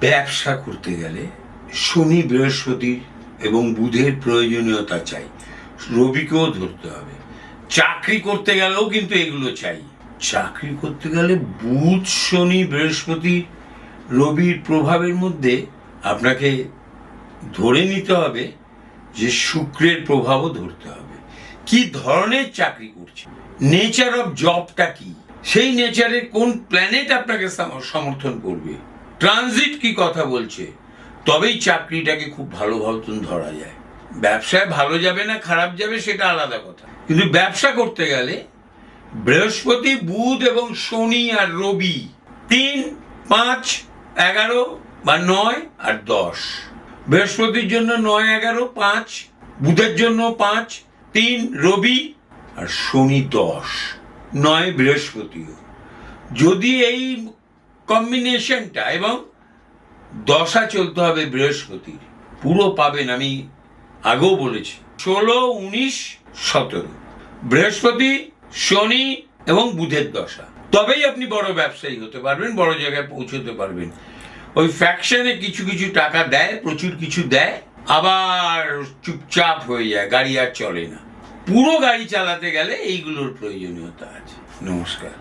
ব্যবসা করতে গেলে শনি বৃহস্পতির এবং বুধের প্রয়োজনীয়তা চাই, রবিকেও ধরতে হবে। চাকরি করতে গেলেও কিন্তু এগুলো চাই। চাকরি করতে গেলে বুধ শনি বৃহস্পতি রবির প্রভাবের মধ্যে আপনাকে ধরে নিতে হবে যে শুক্রের প্রভাবও ধরতে হবে। কি ধরনের চাকরি করছে, নেচার অফ জবটা কি, সেই নেচারের কোন প্ল্যানেট আপনাকে সমর্থন করবে, ট্রানজিট কি কথা বলছে, তবেই চাকরিটাকে খুব ভালো মতন ধরা যায়। ব্যবসায় ভালো যাবে না খারাপ যাবে সেটা আলাদা কথা, কিন্তু ব্যবসা করতে গেলে বৃহস্পতি বুধ এবং শনি আর রবি 3, 5, 11 বা 9 আর 10। বৃহস্পতির জন্য 9, 11, 5, বুধের জন্য 5, 3 রবি আর শনি 10, 9 বৃহস্পতিও। যদি এই কম্বিনেশনটা এবং দশা চলতে হবে বৃহস্পতির, পুরো পাবেন। আমি আগেও বলেছি 16, 19, 17 বৃহস্পতি শনি এবং বুধের দশা, তবেই আপনি বড় ব্যবসায়ী হতে পারবেন, বড় জায়গায় পৌঁছতে পারবেন। ওই ফ্যাকশনে কিছু কিছু টাকা দেয়, প্রচুর কিছু দেয়, আবার চুপচাপ হয়ে যায়, গাড়ি আর চলে না। পুরো গাড়ি চালাতে গেলে এইগুলোর প্রয়োজনীয়তা আছে। নমস্কার।